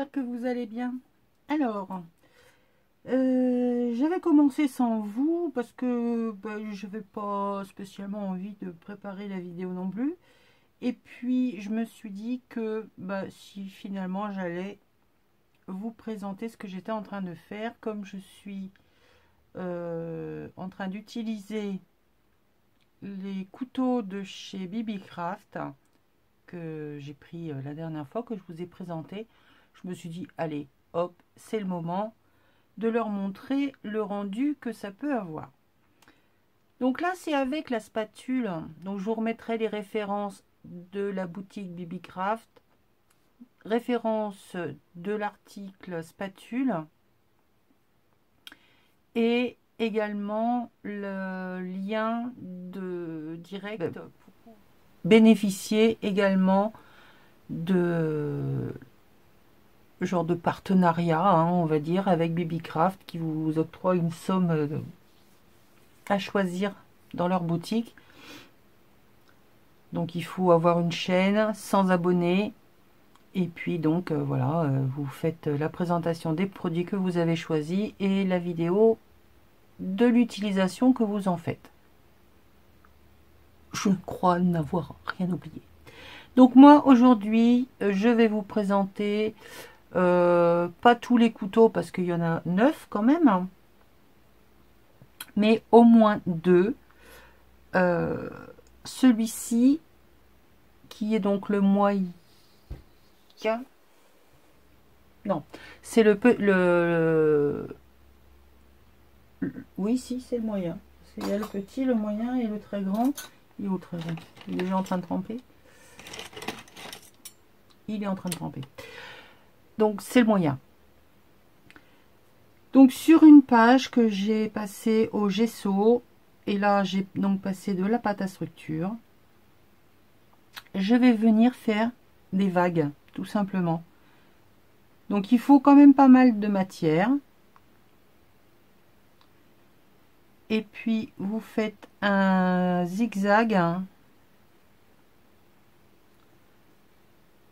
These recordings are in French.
j'espère que vous allez bien. Alors, j'avais commencé sans vous parce que je n'avais pas spécialement envie de préparer la vidéo non plus. Et puis, je me suis dit que si finalement j'allais vous présenter ce que j'étais en train de faire, comme je suis en train d'utiliser les couteaux de chez BB-Craft que j'ai pris la dernière fois, que je vous ai présenté. Je me suis dit, allez, hop, c'est le moment de leur montrer le rendu que ça peut avoir. Donc là, c'est avec la spatule. Donc je vous remettrai les références de la boutique BB-Craft, référence de l'article spatule et également le lien de direct pour bénéficier également de genre de partenariat, on va dire, avec BB-Craft qui vous octroie une somme à choisir dans leur boutique. Donc il faut avoir une chaîne, 100 abonnés, et puis donc voilà, vous faites la présentation des produits que vous avez choisis et la vidéo de l'utilisation que vous en faites. Je crois n'avoir rien oublié. Donc moi aujourd'hui je vais vous présenter pas tous les couteaux parce qu'il y en a 9 quand même, mais au moins 2. Celui-ci qui est donc le moyen, non, c'est oui, si, c'est le moyen. Il y a le petit, le moyen et le très grand. Il est au très grand. Il est déjà en train de tremper. Il est en train de tremper. Donc c'est le moyen. Donc sur une page que j'ai passée au gesso, et là j'ai donc passé de la pâte à structure, je vais venir faire des vagues tout simplement. Donc il faut quand même pas mal de matière. Et puis vous faites un zigzag.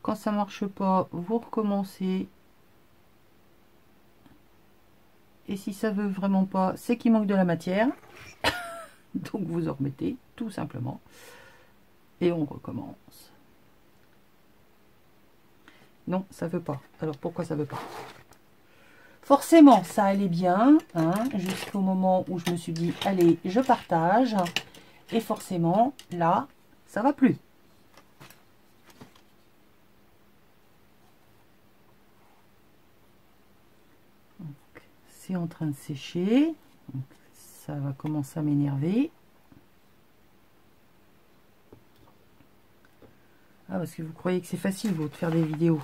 Quand ça marche pas, vous recommencez. Et si ça veut vraiment pas, c'est qu'il manque de la matière. Donc vous en remettez tout simplement. Et on recommence. Non, ça veut pas. Alors pourquoi ça veut pas? Forcément, ça allait bien, jusqu'au moment où je me suis dit, allez, je partage. Et forcément, là, ça va plus. C'est en train de sécher. Donc, ça va commencer à m'énerver. Ah, parce que vous croyez que c'est facile, vous, de faire des vidéos.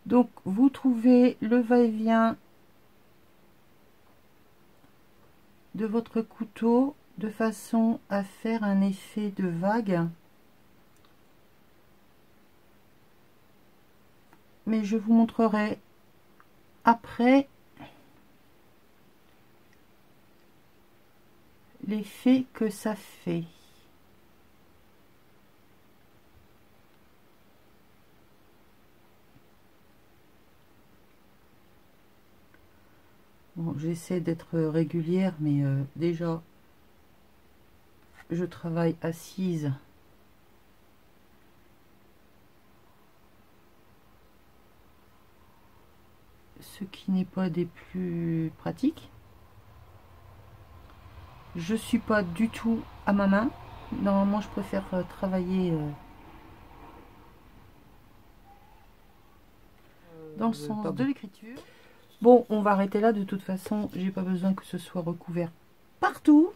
Donc, vous trouvez le va-et-vient de votre couteau de façon à faire un effet de vague. Mais je vous montrerai après l'effet que ça fait. Bon, j'essaie d'être régulière, mais déjà, je travaille assise. Ce qui n'est pas des plus pratiques. Je suis pas du tout à ma main. Normalement, je préfère travailler dans le sens de l'écriture. Bon, on va arrêter là. De toute façon, j'ai pas besoin que ce soit recouvert partout.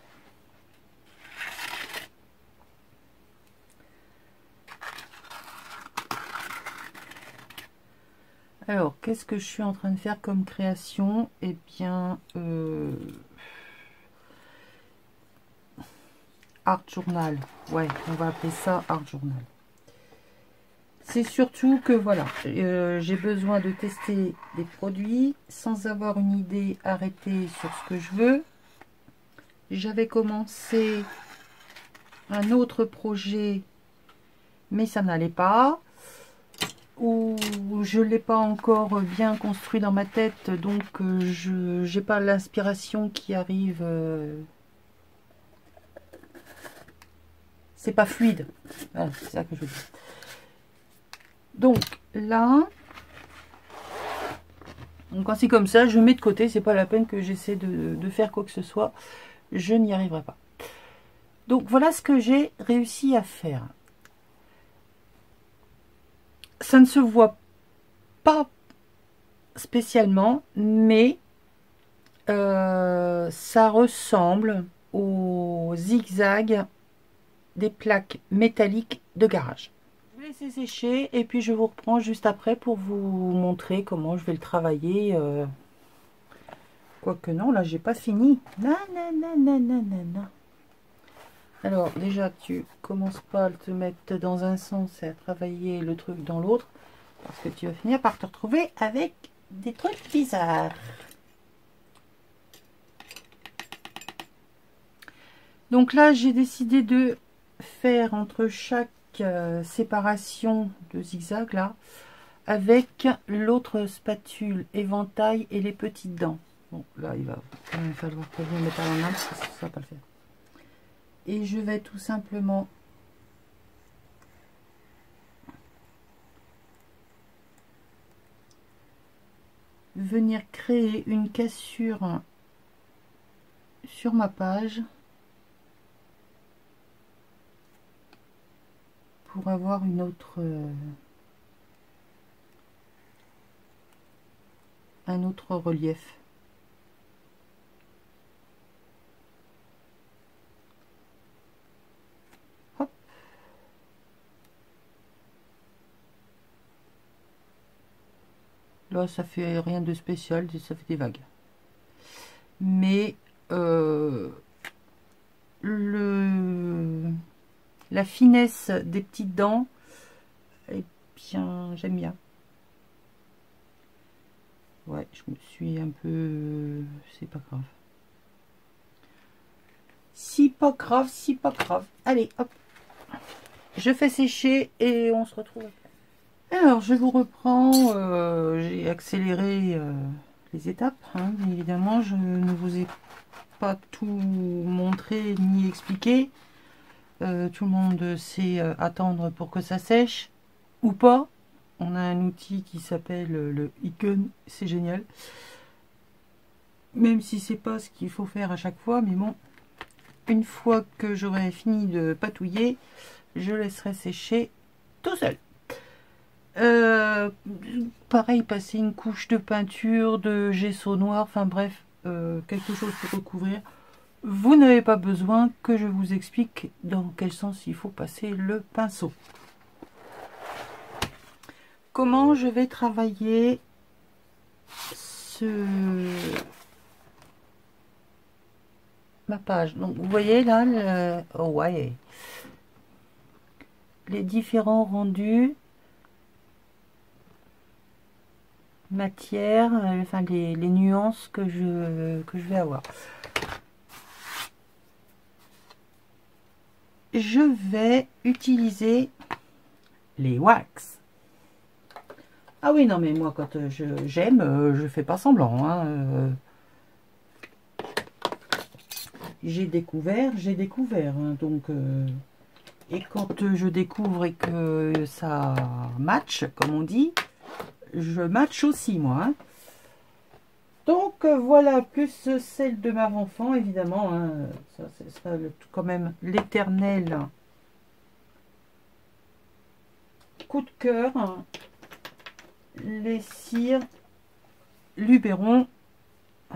Alors, qu'est-ce que je suis en train de faire comme création? Eh bien, Art Journal. Ouais, on va appeler ça Art Journal. C'est surtout que voilà, j'ai besoin de tester des produits sans avoir une idée arrêtée sur ce que je veux. J'avais commencé un autre projet, mais ça n'allait pas, ou je ne l'ai pas encore bien construit dans ma tête, donc je n'ai pas l'inspiration qui arrive. C'est pas fluide. Voilà, c'est ça que je veux dire. Donc là, donc quand c'est comme ça, je mets de côté. C'est pas la peine que j'essaie de faire quoi que ce soit. Je n'y arriverai pas. Donc voilà ce que j'ai réussi à faire. Ça ne se voit pas spécialement, mais ça ressemble au zigzag des plaques métalliques de garage. Je vais laisser sécher et puis je vous reprends juste après pour vous montrer comment je vais le travailler. Quoique non, là j'ai pas fini. Nanana. Alors déjà tu commences pas à te mettre dans un sens et à travailler le truc dans l'autre, parce que tu vas finir par te retrouver avec des trucs bizarres. Donc là j'ai décidé de faire entre chaque séparation de zigzag là avec l'autre spatule éventail et les petites dents. Bon là il va quand même falloir que je me mette à la main parce que ça va pas le faire. Et je vais tout simplement venir créer une cassure sur ma page pour avoir une autre un autre relief. Hop. Là ça fait rien de spécial, ça fait des vagues, mais la finesse des petites dents, eh bien j'aime bien. Ouais, je me suis un peu... c'est pas grave. Si pas grave, si pas grave. Allez, hop. Je fais sécher et on se retrouve après. Alors, je vous reprends. J'ai accéléré les étapes. Hein, évidemment, je ne vous ai pas tout montré ni expliqué. Tout le monde sait attendre pour que ça sèche ou pas. On a un outil qui s'appelle le Icon, c'est génial. Même si c'est pas ce qu'il faut faire à chaque fois, mais bon, une fois que j'aurai fini de patouiller, je laisserai sécher tout seul. Pareil, passer une couche de peinture, de gesso noir, enfin bref, quelque chose pour recouvrir. Vous n'avez pas besoin que je vous explique dans quel sens il faut passer le pinceau. Comment je vais travailler ma page. Donc vous voyez là, oh ouais, les différents rendus, matière, enfin les nuances que je vais avoir. Je vais utiliser les wax. Ah oui, non mais moi quand j'aime, je fais pas semblant. Hein, j'ai découvert. Hein, donc, et quand je découvre et que ça match, comme on dit, je match aussi moi. Hein. Donc voilà, plus celle de ma enfant, évidemment. Hein, ça, ce sera quand même l'éternel coup de cœur. Hein, les cires Luberon,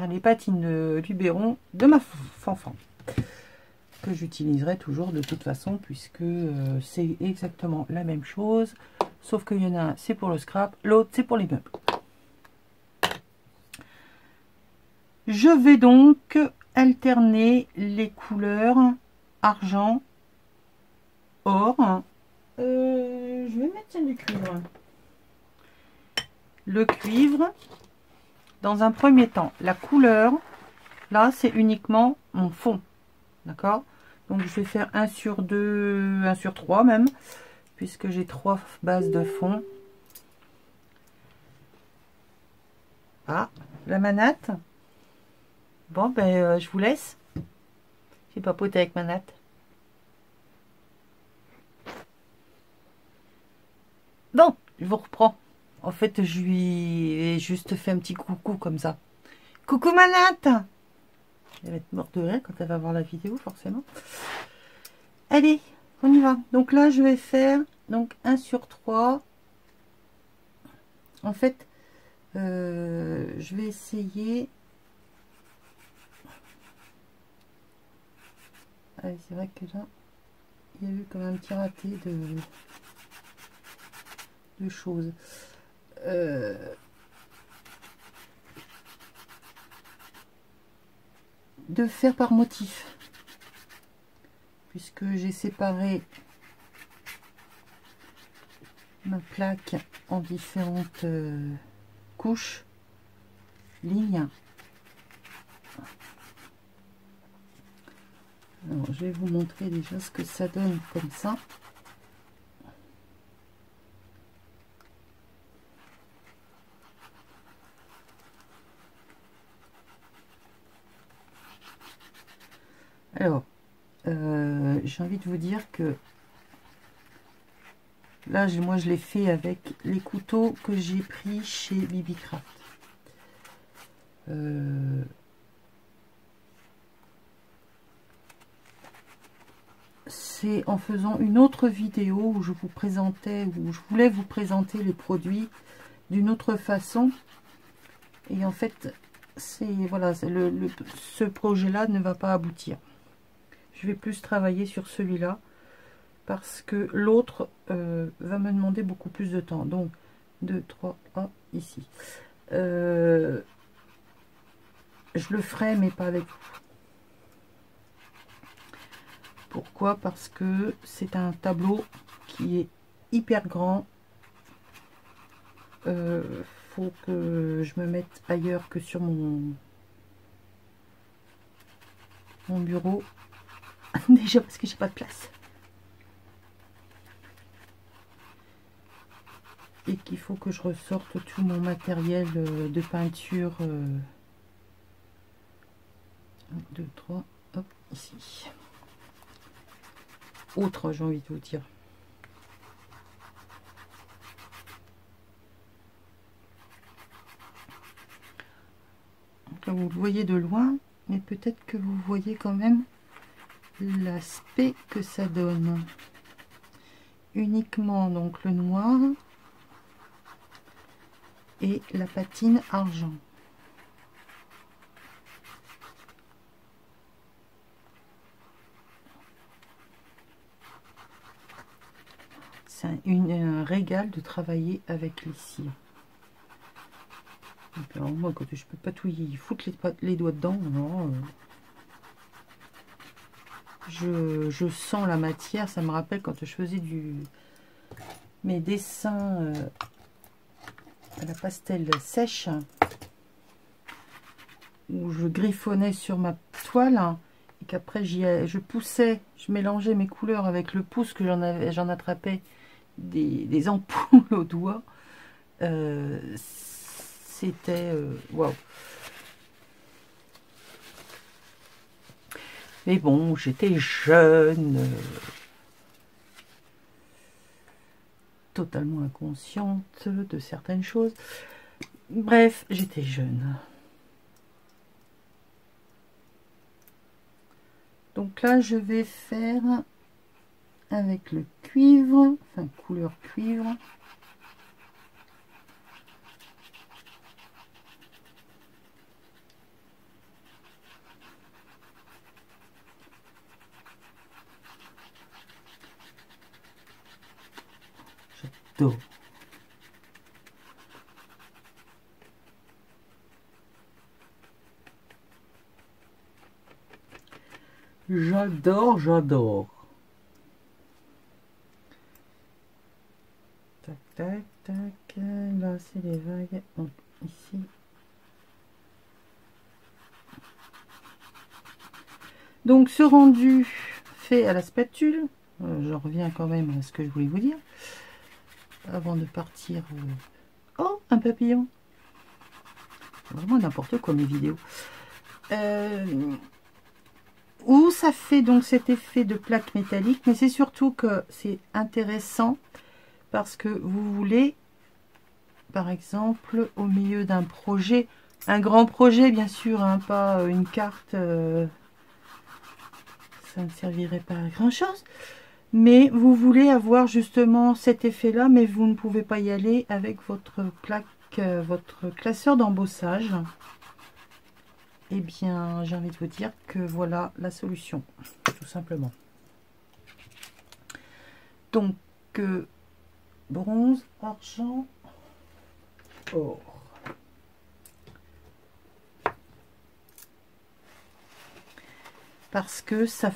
les patines Luberon de ma enfant, que j'utiliserai toujours de toute façon, puisque c'est exactement la même chose, sauf qu'il y en a un c'est pour le scrap, l'autre c'est pour les meubles. Je vais donc alterner les couleurs argent, or. Je vais mettre du cuivre. Le cuivre, dans un premier temps, la couleur, là c'est uniquement mon fond, d'accord? Donc je vais faire 1 sur 2, 1 sur 3 même, puisque j'ai 3 bases de fond. Ah, la manette. Bon, ben je vous laisse. J'ai papoté avec manette. Bon, je vous reprends. En fait, je lui ai juste fait un petit coucou comme ça. Coucou manette. Elle va être morte de rire quand elle va voir la vidéo, forcément. Allez, on y va. Donc là, je vais faire donc 1 sur 3. En fait, je vais essayer. Allez, c'est vrai que là, il y a eu quand même un petit raté de choses. De faire par motif, puisque j'ai séparé ma plaque en différentes couches, lignes. Alors, je vais vous montrer déjà ce que ça donne comme ça. Alors, j'ai envie de vous dire que là, moi, je l'ai fait avec les couteaux que j'ai pris chez Bibi Craft. C'est en faisant une autre vidéo où je vous présentais, où je voulais vous présenter les produits d'une autre façon. Et en fait, voilà, ce projet-là ne va pas aboutir. Je vais plus travailler sur celui-là parce que l'autre va me demander beaucoup plus de temps. Donc, 2, 3, 1, ici. Je le ferai, mais pas avec vous. Pourquoi? Parce que c'est un tableau qui est hyper grand. Faut que je me mette ailleurs que sur mon bureau. Déjà parce que j'ai pas de place. Et qu'il faut que je ressorte tout mon matériel de peinture. 1, 2, 3, hop, ici. Autre, j'ai envie de vous dire. Donc là, vous le voyez de loin, mais peut-être que vous voyez quand même l'aspect que ça donne. Uniquement donc le noir et la patine argent. C'est un régal de travailler avec les cires. Alors moi, quand je peux patouiller, foutre les doigts dedans, non, je sens la matière. Ça me rappelle quand je faisais mes dessins à la pastel sèche, où je griffonnais sur ma toile et qu'après je poussais, je mélangeais mes couleurs avec le pouce que j'en attrapais des ampoules au doigt. C'était waouh. Mais bon, j'étais jeune, totalement inconsciente de certaines choses. Bref, j'étais jeune. Donc là, je vais faire avec le cuivre, enfin couleur cuivre. J'adore. J'adore, j'adore. Tac, tac, tac. Là, c'est les vagues. Donc, ici. Donc, ce rendu fait à la spatule. J'en reviens quand même à ce que je voulais vous dire avant de partir. Oh, un papillon! Vraiment n'importe quoi mes vidéos. Où ça fait donc cet effet de plaque métallique, mais c'est surtout que c'est intéressant parce que vous voulez, par exemple, au milieu d'un projet, un grand projet bien sûr, hein, pas une carte, ça ne servirait pas à grand chose, mais vous voulez avoir justement cet effet là, mais vous ne pouvez pas y aller avec votre plaque, votre classeur d'embossage. Eh bien, j'ai envie de vous dire que voilà la solution, tout simplement. Donc, bronze, argent, or. Parce que ça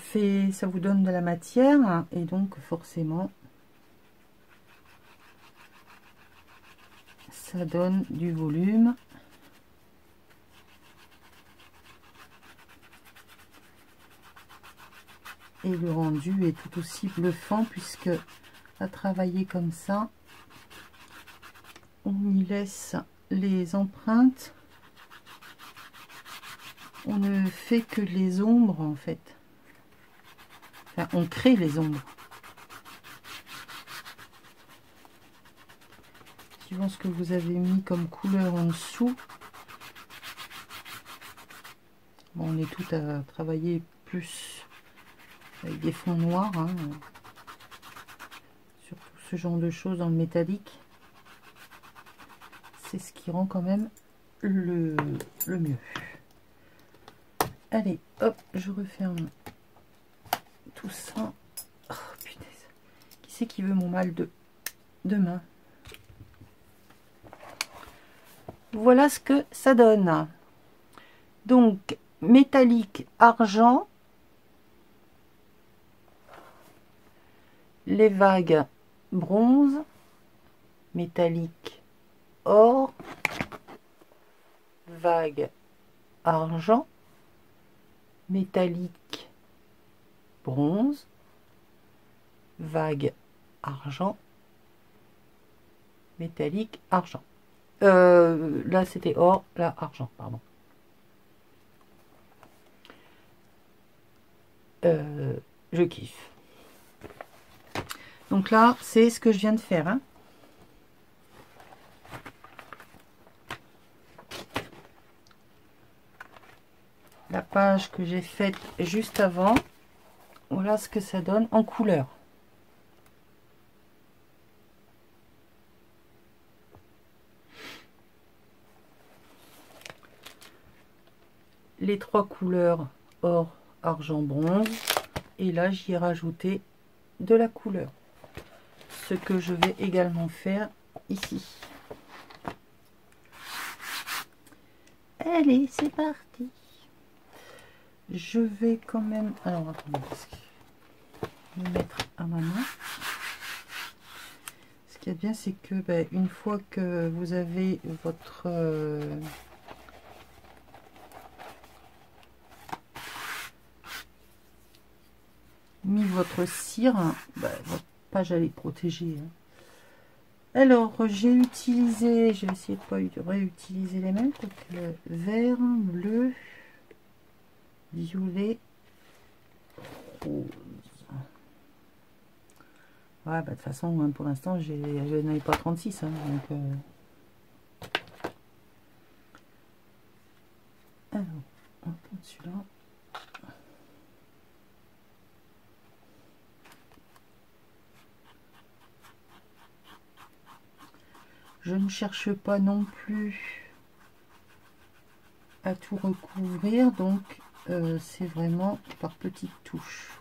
vous donne de la matière et donc forcément, ça donne du volume. Et le rendu est tout aussi bluffant puisque à travailler comme ça, on y laisse les empreintes. On ne fait que les ombres en fait. Enfin, on crée les ombres. Suivant ce que vous avez mis comme couleur en dessous. Bon, on est tout à travailler plus avec des fonds noirs. Hein. Surtout ce genre de choses dans le métallique. C'est ce qui rend quand même le mieux. Allez, hop, je referme tout ça. Oh, putain. Qui c'est qui veut mon mal de main? Voilà ce que ça donne. Donc, métallique argent. Les vagues bronze. Métallique or. Vague argent. Métallique bronze. Vague argent. Métallique argent. Là c'était or, là argent, pardon. Je kiffe. Donc là c'est ce que je viens de faire, hein. La page que j'ai faite juste avant, voilà ce que ça donne en couleur. Les trois couleurs or, argent, bronze, et là j'y ai rajouté de la couleur, ce que je vais également faire ici. Allez, c'est parti. Je vais quand même, alors attendez, me mettre à ma main. Ce qui est bien, c'est que une fois que vous avez votre mis votre cire, votre page elle est protégée, hein. Alors j'ai utilisé, j'ai essayé de réutiliser les mêmes, donc vert, bleu, violet, rose. Ouais, de toute façon, hein, pour l'instant, je n'en ai pas 36, hein, donc alors, on va prendre celui-là. Je ne cherche pas non plus à tout recouvrir, donc c'est vraiment par petites touches.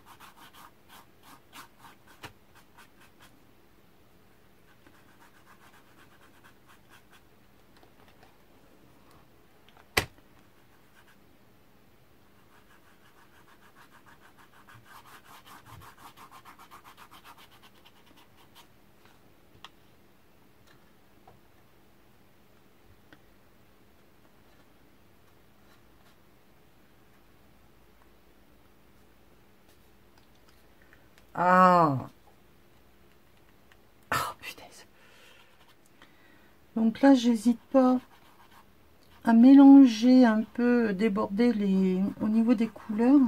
Ah, oh, putain. Donc là, j'hésite pas à mélanger un peu, déborder au niveau des couleurs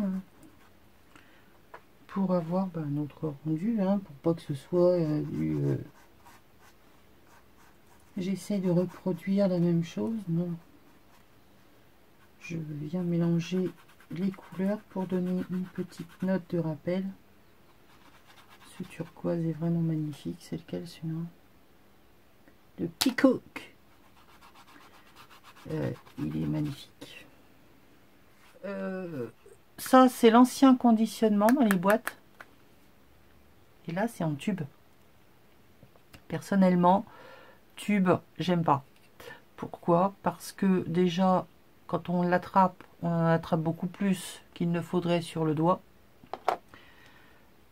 pour avoir notre rendu, hein, pour pas que ce soit j'essaie de reproduire la même chose. Non, je viens mélanger les couleurs pour donner une petite note de rappel. Ce turquoise est vraiment magnifique. C'est lequel celui-là? Le Peacock. Il est magnifique. Ça, c'est l'ancien conditionnement dans les boîtes. Et là, c'est en tube. Personnellement, tube, j'aime pas. Pourquoi? Parce que déjà, quand on l'attrape, on en attrape beaucoup plus qu'il ne faudrait sur le doigt.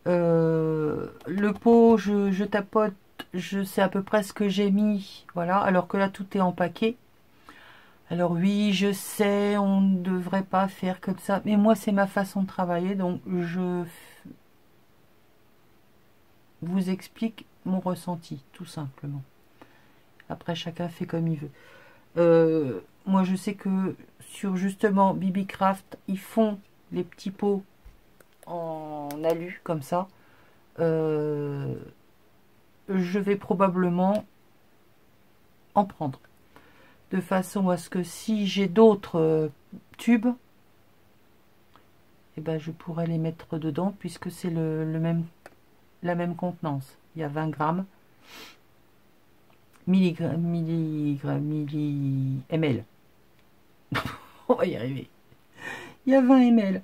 Le pot, je tapote, je sais à peu près ce que j'ai mis. Voilà, alors que là, tout est en paquet. Alors oui, je sais, on ne devrait pas faire comme ça. Mais moi, c'est ma façon de travailler. Donc, je vous explique mon ressenti, tout simplement. Après, chacun fait comme il veut. Moi, je sais que sur justement BBcraft, ils font les petits pots en alu, comme ça. Je vais probablement en prendre. De façon à ce que si j'ai d'autres tubes, eh ben, je pourrais les mettre dedans, puisque c'est la même contenance. Il y a 20 grammes. Ml. On va y arriver. Il y a 20 ml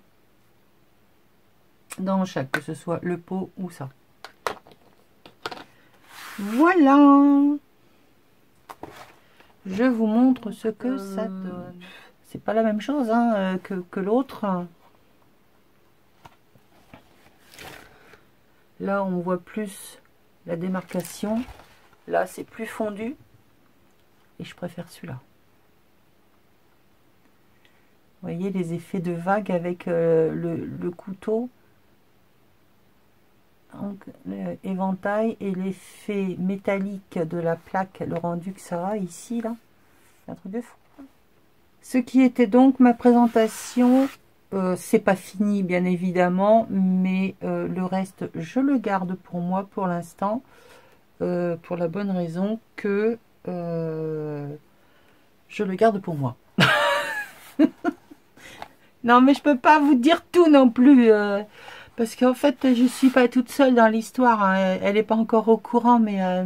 dans chaque, que ce soit le pot ou ça. Voilà. Je vous montre ce que ça donne. C'est pas la même chose hein, que l'autre. Là, on voit plus la démarcation. Là, c'est plus fondu. Et je préfère celui-là. Vous voyez les effets de vague avec le couteau. Donc, éventail et l'effet métallique de la plaque, le rendu que ça a ici, là. C'est un truc de fou. Ce qui était donc ma présentation. C'est pas fini, bien évidemment, mais le reste, je le garde pour moi pour l'instant. Pour la bonne raison que je le garde pour moi. Non, mais je peux pas vous dire tout non plus. Parce qu'en fait, je suis pas toute seule dans l'histoire. Hein. Elle n'est pas encore au courant, mais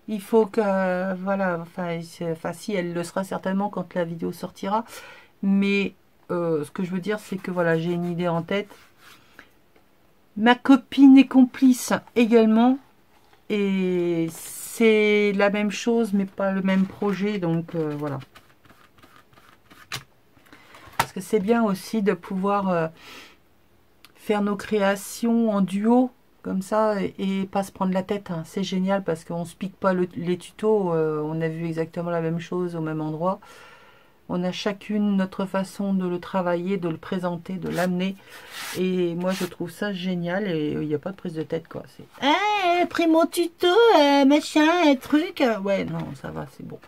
il faut que... voilà, enfin, si, elle le sera certainement quand la vidéo sortira. Mais ce que je veux dire, c'est que voilà, j'ai une idée en tête. Ma copine est complice également. Et c'est la même chose, mais pas le même projet. Donc, voilà. Parce que c'est bien aussi de pouvoir... faire nos créations en duo comme ça et pas se prendre la tête hein. C'est génial parce qu'on se pique pas les tutos, on a vu exactement la même chose au même endroit, on a chacune notre façon de le travailler, de le présenter, de l'amener et moi je trouve ça génial et il n'y a pas de prise de tête quoi. C'est hey, pris mon tuto machin truc ouais non ça va c'est bon.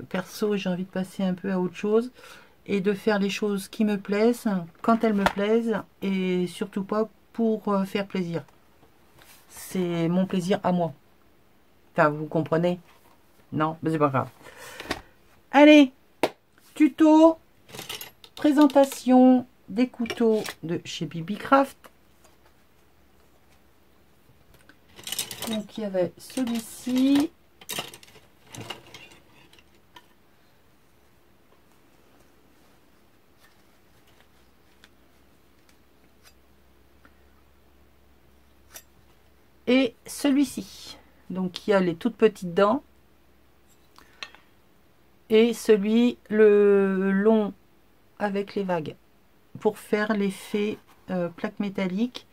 Perso j'ai envie de passer un peu à autre chose et de faire les choses qui me plaisent, quand elles me plaisent, et surtout pas pour faire plaisir. C'est mon plaisir à moi. Enfin, vous comprenez? Non, mais c'est pas grave. Allez, tuto, présentation des couteaux de chez BBcraft. Donc, il y avait celui-ci. Et celui-ci. Donc il y a les toutes petites dents. Et celui, le long avec les vagues. Pour faire l'effet plaque métallique.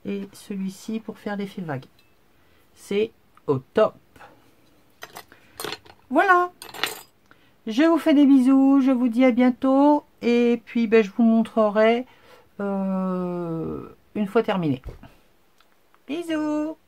Et celui-ci pour faire l'effet vague. C'est au top. Voilà. Je vous fais des bisous. Je vous dis à bientôt. Et puis ben, je vous montrerai une fois terminé. Bisous!